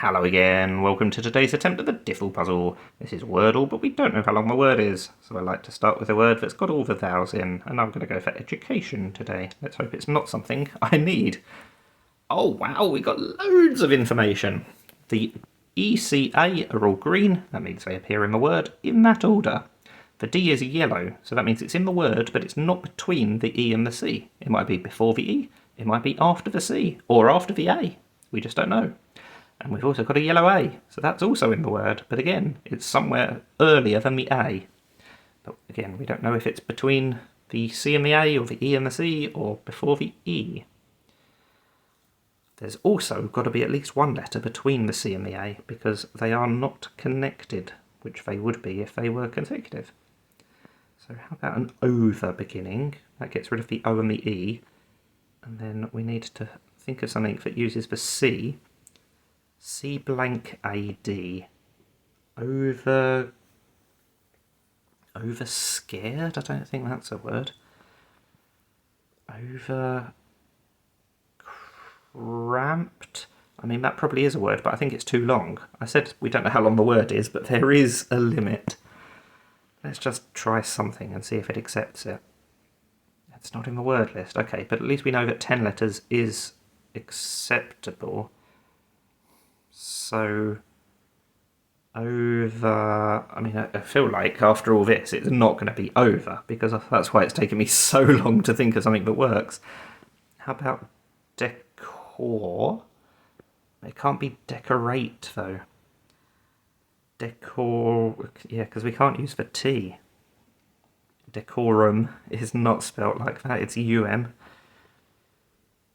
Hello again, welcome to today's attempt at the Diffle puzzle. This is Wordle, but we don't know how long the word is, so I like to start with a word that's got all the vowels in, and I'm going to go for education today. Let's hope it's not something I need. Oh wow, we got loads of information. The ECA are all green, that means they appear in the word in that order. The D is yellow, so that means it's in the word, but it's not between the E and the C. It might be before the E, it might be after the C, or after the A. We just don't know. And we've also got a yellow A, so that's also in the word, but again, it's somewhere earlier than the A. But again, we don't know if it's between the C and the A, or the E and the C, or before the E. There's also got to be at least one letter between the C and the A, because they are not connected, which they would be if they were consecutive. So how about an over beginning? That gets rid of the O and the E. And then we need to think of something that uses the C. C blank AD. Over scared? I don't think that's a word. Over cramped? I mean, that probably is a word, but I think it's too long. I said we don't know how long the word is, but there is a limit. Let's just try something and see if it accepts it. It's not in the word list. Okay, but at least we know that 10 letters is acceptable. So, over, I mean, I feel like after all this, it's not going to be over, because that's why it's taken me so long to think of something that works. How about decor? It can't be decorate, though. Decor, yeah, because we can't use the T. Decorum is not spelt like that, it's UM.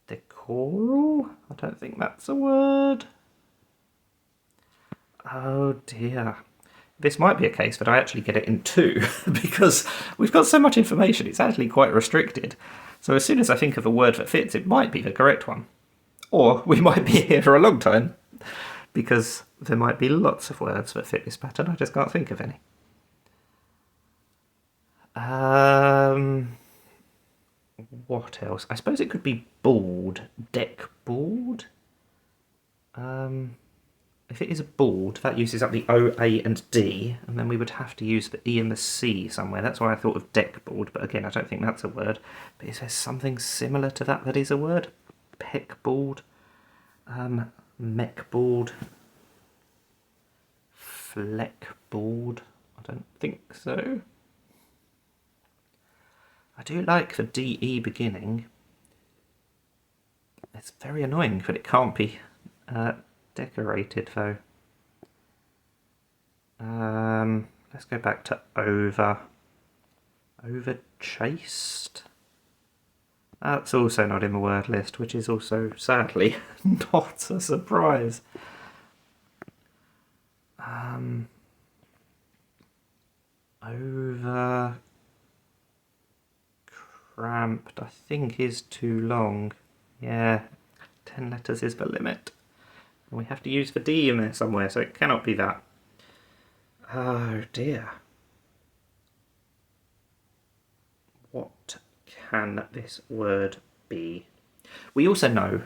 Decoral? I don't think that's a word. Oh dear. This might be a case that I actually get it in two, because we've got so much information, it's actually quite restricted. So as soon as I think of a word that fits, it might be the correct one. Or we might be here for a long time, because there might be lots of words that fit this pattern, I just can't think of any. What else? I suppose it could be board. Deck board? If it is a board, that uses up the O, A and D, and then we would have to use the E and the C somewhere. That's why I thought of deck board, but again, I don't think that's a word. But is there something similar to that that is a word? Peck board? Mech board? Fleck board? I don't think so. I do like the DE beginning. It's very annoying that it can't be decorated though. Let's go back to over. Over chased? That's also not in the word list, which is also sadly not a surprise. Over cramped, I think is too long. Yeah, 10 letters is the limit. We have to use the D in there somewhere, so it cannot be that. Oh dear. What can this word be? We also know,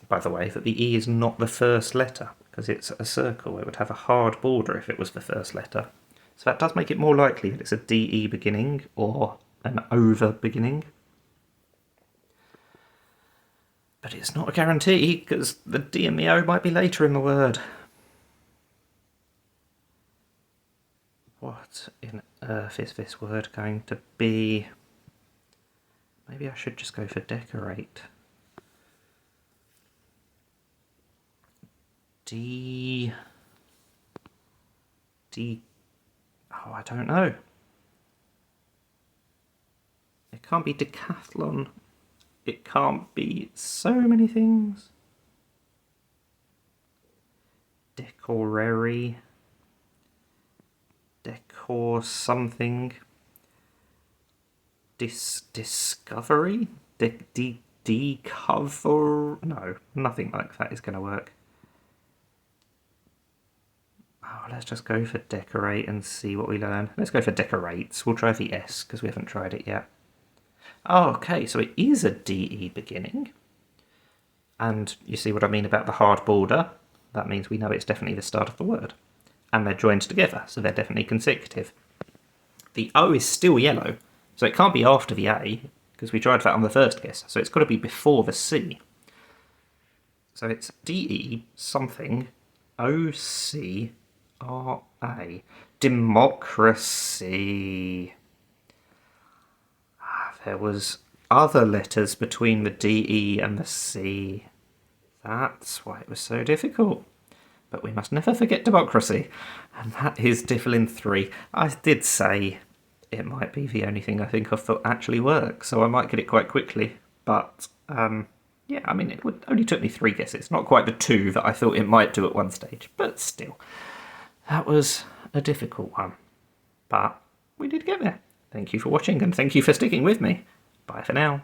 by the way, that the E is not the first letter, because it's a circle. It would have a hard border if it was the first letter. So that does make it more likely that it's a DE beginning or an over beginning. But it's not a guarantee, because the D and the O might be later in the word. What in earth is this word going to be? Maybe I should just go for decorate. D... Oh, I don't know. It can't be decathlon. It can't be so many things. Decorary. Decor something. Discovery? Decover? No, nothing like that is going to work. Oh, let's just go for decorate and see what we learn. Let's go for decorates. We'll try the S because we haven't tried it yet. Oh, okay, so it is a DE beginning. And you see what I mean about the hard border? that means we know it's definitely the start of the word. And they're joined together, so they're definitely consecutive. The O is still yellow, so it can't be after the A, because we tried that on the first guess, so it's got to be before the C. So it's DE something OCRA. Democracy. There was other letters between the DE and the C. That's why it was so difficult. But we must never forget democracy. And that is Diffle in 3. I did say it might be the only thing I think of that actually works, so I might get it quite quickly. But, yeah, I mean, it only took me 3 guesses. Not quite the 2 that I thought it might do at one stage. But still, that was a difficult one. But we did get there. Thank you for watching, and thank you for sticking with me. Bye for now.